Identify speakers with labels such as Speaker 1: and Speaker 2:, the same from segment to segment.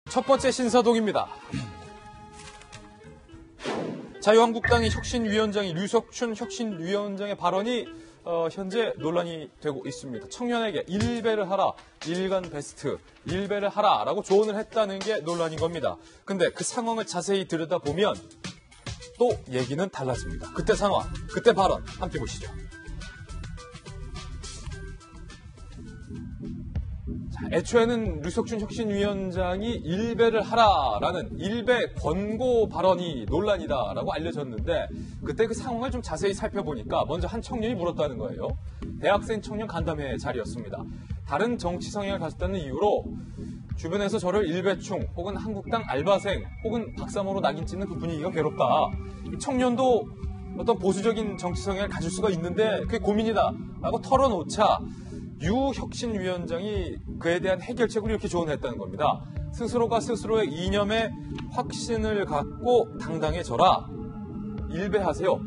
Speaker 1: 첫 번째 신사동입니다. 자유한국당의 혁신위원장이 류석춘 혁신위원장의 발언이 현재 논란이 되고 있습니다. 청년에게 일배를 하라, 일간 베스트, 일배를 하라라고 조언을 했다는 게 논란인 겁니다. 근데 그 상황을 자세히 들여다보면 또 얘기는 달라집니다. 그때 상황, 그때 발언 함께 보시죠. 애초에는 류석춘 혁신위원장이 일배를 하라라는 일배 권고 발언이 논란이다라고 알려졌는데 그때 그 상황을 좀 자세히 살펴보니까 먼저 한 청년이 물었다는 거예요. 대학생 청년 간담회 자리였습니다. 다른 정치 성향을 가졌다는 이유로 주변에서 저를 일배충 혹은 한국당 알바생 혹은 박사모로 낙인 찍는 그 분위기가 괴롭다. 이 청년도 어떤 보수적인 정치 성향을 가질 수가 있는데 그게 고민이다라고 털어놓자 유 혁신위원장이 그에 대한 해결책을 이렇게 조언했다는 겁니다. 스스로가 스스로의 이념에 확신을 갖고 당당해져라. 일배하세요.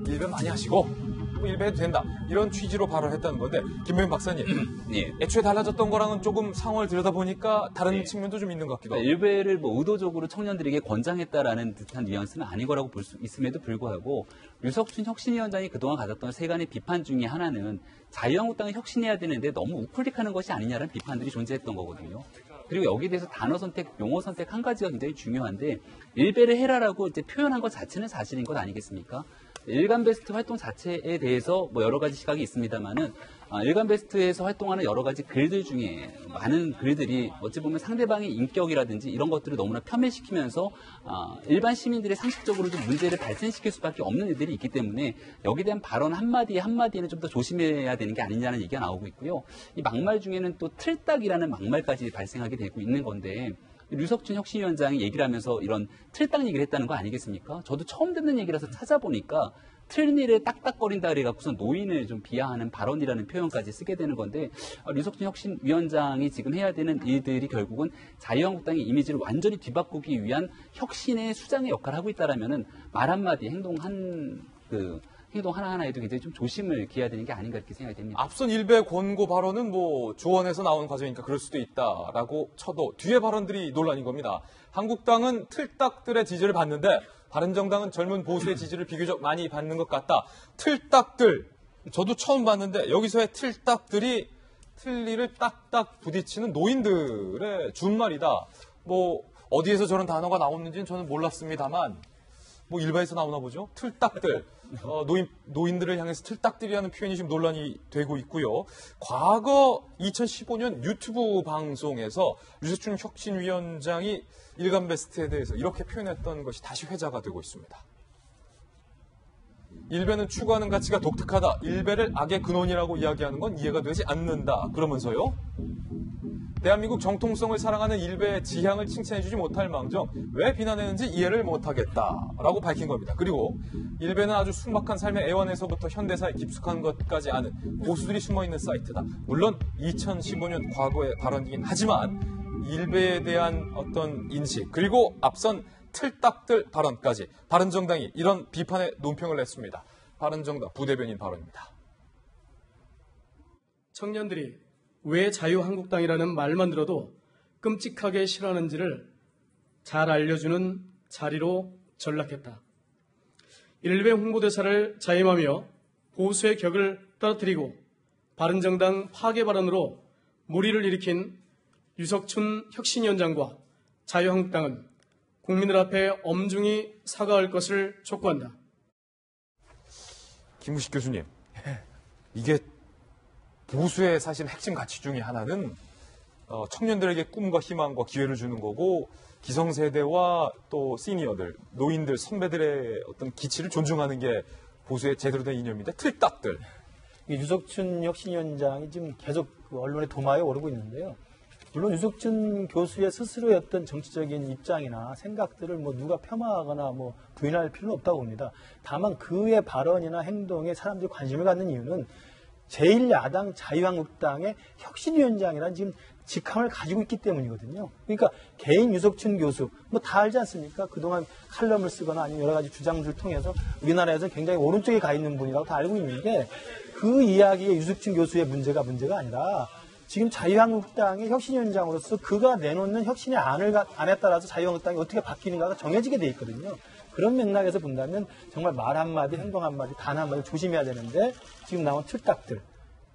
Speaker 1: 일배 많이 하시고 일배해도 된다. 이런 취지로 발언했다는 건데 김병현 박사님.
Speaker 2: 예.
Speaker 1: 애초에 달라졌던 거랑은 조금 상황을 들여다보니까 다른 측면도 좀 있는 것 같기도 하고.
Speaker 2: 일배를 의도적으로 청년들에게 권장했다라는 듯한 뉘앙스는 아닌 거라고 볼 수 있음에도 불구하고 류석춘 혁신위원장이 그동안 가졌던 세간의 비판 중에 하나는 자유한국당을 혁신해야 되는데 너무 우클릭하는 것이 아니냐라는 비판들이 존재했던 거거든요. 그리고 여기에 대해서 단어 선택, 용어 선택 한 가지가 굉장히 중요한데 일배를 해라라고 이제 표현한 것 자체는 사실인 것 아니겠습니까? 일간 베스트 활동 자체에 대해서 여러 가지 시각이 있습니다만은 일간 베스트에서 활동하는 여러 가지 글들 중에 많은 글들이 어찌 보면 상대방의 인격이라든지 이런 것들을 너무나 폄훼시키면서 일반 시민들의 상식적으로 좀 문제를 발생시킬 수밖에 없는 일들이 있기 때문에 여기에 대한 발언 한마디에는 좀 더 조심해야 되는 게 아니냐는 얘기가 나오고 있고요. 이 막말 중에는 또 틀딱이라는 막말까지 발생하게 되고 있는 건데 류석춘 혁신위원장이 얘기를 하면서 이런 틀딱 얘기를 했다는 거 아니겠습니까? 저도 처음 듣는 얘기라서 찾아보니까 틀린 일에 딱딱거린다 그래갖고서 노인을 좀 비하하는 발언이라는 표현까지 쓰게 되는 건데 류석춘 혁신위원장이 지금 해야 되는 일들이 결국은 자유한국당의 이미지를 완전히 뒤바꾸기 위한 혁신의 수장의 역할을 하고 있다라면은 말 한마디 행동 하나하나에도 굉장히 좀 조심을 기해야 되는 게 아닌가 이렇게 생각이 됩니다.
Speaker 1: 앞선 일배 권고 발언은 조언에서 나오는 과정이니까 그럴 수도 있다라고 쳐도 뒤에 발언들이 논란인 겁니다. 한국당은 틀딱들의 지지를 받는데 바른정당은 젊은 보수의 지지를 비교적 많이 받는 것 같다. 틀딱들, 저도 처음 봤는데 여기서의 틀딱들이 틀니를 딱딱 부딪히는 노인들의 준말이다. 어디에서 저런 단어가 나오는지는 저는 몰랐습니다만 일바에서 나오나 보죠. 틀딱들. 노인들을 향해서 틀딱들이라는 표현이 지금 논란이 되고 있고요. 과거 2015년 유튜브 방송에서 류석춘 혁신위원장이 일간 베스트에 대해서 이렇게 표현했던 것이 다시 회자가 되고 있습니다. 일배는 추구하는 가치가 독특하다. 일배를 악의 근원이라고 이야기하는 건 이해가 되지 않는다. 그러면서요. 대한민국 정통성을 사랑하는 일배의 지향을 칭찬해주지 못할 망정 왜 비난했는지 이해를 못하겠다라고 밝힌 겁니다. 그리고 일배는 아주 순박한 삶의 애환에서부터 현대사에 깊숙한 것까지 아는 고수들이 숨어있는 사이트다. 물론 2015년 과거의 발언이긴 하지만 일배에 대한 어떤 인식 그리고 앞선 틀딱들 발언까지 바른정당이 이런 비판의 논평을 냈습니다. 바른정당 부대변인 발언입니다.
Speaker 3: 청년들이 왜 자유한국당이라는 말만 들어도 끔찍하게 싫어하는지를 잘 알려주는 자리로 전락했다. 일배 홍보대사를 자임하며 보수의 격을 떨어뜨리고 바른정당 파괴 발언으로 물의를 일으킨 류석춘 혁신위원장과 자유한국당은 국민들 앞에 엄중히 사과할 것을 촉구한다.
Speaker 1: 김우식 교수님, 이게 보수의 사실 핵심 가치 중에 하나는 청년들에게 꿈과 희망과 기회를 주는 거고 기성세대와 또 시니어들, 노인들, 선배들의 어떤 기치를 존중하는 게 보수의 제대로 된 이념인데 틀딱들.
Speaker 4: 유석춘 혁신위원장이 지금 계속 언론의 도마에 오르고 있는데요. 물론 유석춘 교수의 스스로의 어떤 정치적인 입장이나 생각들을 누가 폄하하거나 부인할 필요는 없다고 봅니다. 다만 그의 발언이나 행동에 사람들이 관심을 갖는 이유는 제1야당 자유한국당의 혁신위원장이라는 지금 직함을 가지고 있기 때문이거든요. 그러니까 개인 유석춘 교수 다 알지 않습니까? 그동안 칼럼을 쓰거나 아니면 여러 가지 주장들을 통해서 우리나라에서 굉장히 오른쪽에 가 있는 분이라고 다 알고 있는데 그 이야기에 유석춘 교수의 문제가 아니라 지금 자유한국당의 혁신위원장으로서 그가 내놓는 혁신의 안에 따라서 자유한국당이 어떻게 바뀌는가가 정해지게 돼 있거든요. 그런 맥락에서 본다면 정말 말 한마디, 행동 한마디, 단 한마디 조심해야 되는데 지금 나온 틀딱들.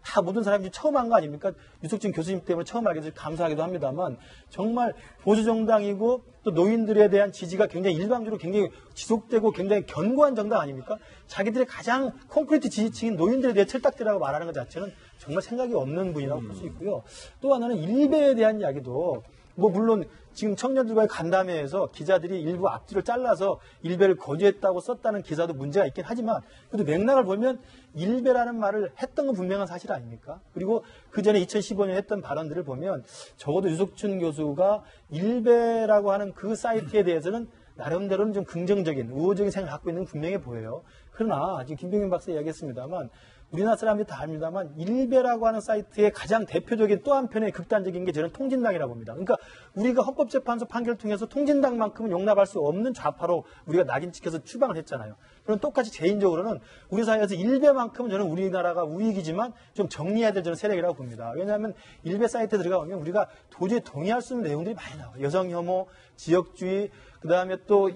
Speaker 4: 다 모든 사람들이 처음 한 거 아닙니까? 유석준 교수님 때문에 처음 알게 돼서 감사하기도 합니다만 정말 보수정당이고 또 노인들에 대한 지지가 굉장히 일방적으로 굉장히 지속되고 굉장히 견고한 정당 아닙니까? 자기들의 가장 콘크리트 지지층인 노인들에 대해 틀딱대라고 말하는 것 자체는 정말 생각이 없는 분이라고 볼 수 있고요. 또 하나는 일베에 대한 이야기도 뭐 물론 지금 청년들과의 간담회에서 기자들이 일부 앞뒤를 잘라서 일베를 거부했다고 썼다는 기사도 문제가 있긴 하지만 그래도 맥락을 보면 일베라는 말을 했던 건 분명한 사실 아닙니까? 그리고 그 전에 2015년에 했던 발언들을 보면 적어도 유석춘 교수가 일베라고 하는 그 사이트에 대해서는 나름대로는 좀 긍정적인, 우호적인 생각을 갖고 있는 건 분명해 보여요. 그러나 지금 김병민 박사 이야기했습니다만 우리나라 사람들이 다 압니다만 일베라고 하는 사이트의 가장 대표적인 또 한편의 극단적인 게 저는 통진당이라고 봅니다. 그러니까 우리가 헌법재판소 판결을 통해서 통진당만큼은 용납할 수 없는 좌파로 우리가 낙인 찍혀서 추방을 했잖아요. 저는 똑같이 개인적으로는 우리 사회에서 일베만큼은 저는 우리나라가 우익이지만 좀 정리해야 될 저는 세력이라고 봅니다. 왜냐하면 일베 사이트에 들어가면 우리가 도저히 동의할 수 없는 내용들이 많이 나와요. 여성 혐오, 지역주의, 그다음에 또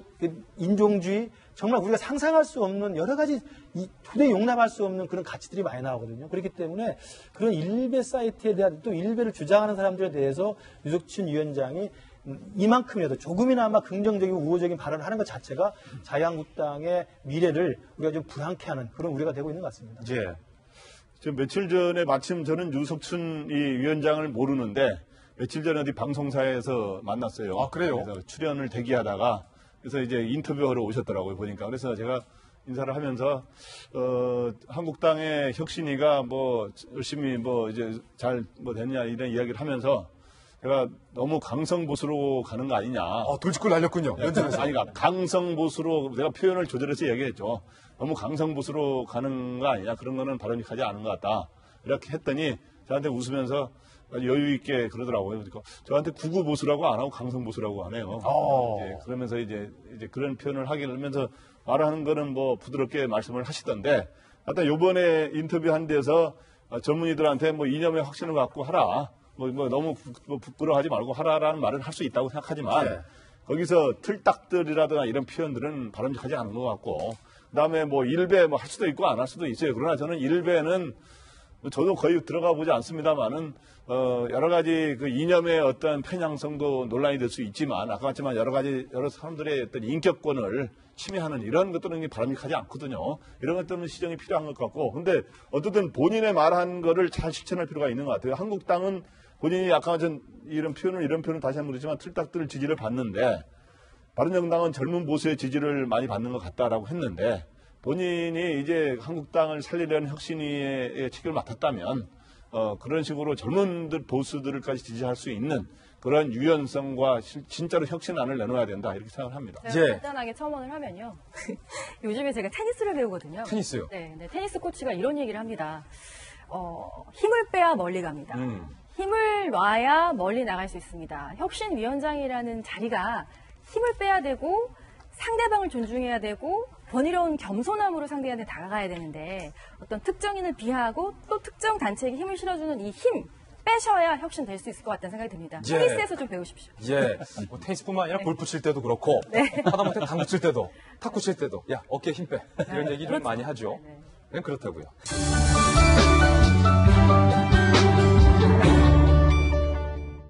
Speaker 4: 인종주의, 정말 우리가 상상할 수 없는 여러 가지 도저히 용납할 수 없는 그런 가치들이 많이 나오거든요. 그렇기 때문에 그런 일베 사이트에 대한 또 일베를 주장하는 사람들에 대해서 유석춘 위원장이 이만큼이라도 조금이나마 긍정적이고 우호적인 발언을 하는 것 자체가 자유한국당의 미래를 우리가 좀 불안케 하는 그런 우려가 되고 있는 것 같습니다.
Speaker 5: 예. 지금 며칠 전에 마침 저는 유석춘 이 위원장을 모르는데 며칠 전에 어디 방송사에서 만났어요.
Speaker 1: 아, 그래요?
Speaker 5: 그래서 출연을 대기하다가 그래서 이제 인터뷰하러 오셨더라고요, 보니까. 그래서 제가 인사를 하면서, 한국당의 혁신이가 뭐, 열심히 뭐, 이제 잘 뭐 됐냐, 이런 이야기를 하면서 제가 너무 강성보수로 가는 거 아니냐.
Speaker 1: 돌직구 날렸군요. 연전에서.
Speaker 5: 아니, 강성보수로 내가 표현을 조절해서 얘기했죠. 너무 강성보수로 가는 거 아니냐. 그런 거는 바람직하지 않은 것 같다. 이렇게 했더니 저한테 웃으면서 여유 있게 그러더라고요. 그러니까 저한테 구구보수라고 안 하고 강성보수라고 하네요. 이제 그러면서 이제 그런 표현을 하면서 말하는 거는 뭐 부드럽게 말씀을 하시던데, 하여튼 요번에 인터뷰한 데서 전문의들한테 뭐 이념의 확신을 갖고 하라. 뭐 너무 부끄러워하지 말고 하라라는 말은 할 수 있다고 생각하지만,
Speaker 1: 네.
Speaker 5: 거기서 틀딱들이라든가 이런 표현들은 바람직하지 않은 것 같고, 그 다음에 뭐 일베 뭐 할 수도 있고 안 할 수도 있어요. 그러나 저는 일베는 저도 거의 들어가 보지 않습니다만은, 여러 가지 그 이념의 어떤 편향성도 논란이 될 수 있지만, 아까 말했지만 여러 사람들의 어떤 인격권을 침해하는 이런 것들은 바람직하지 않거든요. 이런 것들은 시정이 필요한 것 같고, 근데 어쨌든 본인의 말한 거를 잘 실천할 필요가 있는 것 같아요. 한국당은 본인이 아까 전 이런 표현을 다시 한번 그러지만 틀딱들 지지를 받는데, 바른정당은 젊은 보수의 지지를 많이 받는 것 같다라고 했는데, 본인이 이제 한국당을 살리려는 혁신위의 책임을 맡았다면 그런 식으로 젊은 보수들까지 지지할 수 있는 그런 유연성과 진짜로 혁신안을 내놓아야 된다 이렇게 생각을 합니다.
Speaker 1: 예.
Speaker 6: 간단하게 첨언을 하면요. 요즘에 제가 테니스를 배우거든요.
Speaker 1: 테니스요?
Speaker 6: 네, 테니스 코치가 이런 얘기를 합니다. 힘을 빼야 멀리 갑니다. 힘을 놔야 멀리 나갈 수 있습니다. 혁신위원장이라는 자리가 힘을 빼야 되고 상대방을 존중해야 되고 번이로운 겸손함으로 상대한테 다가가야 되는데 어떤 특정인을 비하하고 또 특정 단체에게 힘을 실어주는 이 힘 빼셔야 혁신 될 수 있을 것 같다는 생각이 듭니다.
Speaker 1: 예.
Speaker 6: 테니스에서 좀 배우십시오.
Speaker 1: 예. 뭐 테니스뿐만 아니라 골프 칠 때도 그렇고, 하다못해 당구 칠 때도, 탁구 칠 때도, 야, 어깨에 힘 빼. 이런 얘기 좀 많이 하죠.
Speaker 6: 네.
Speaker 1: 그냥 그렇다고요.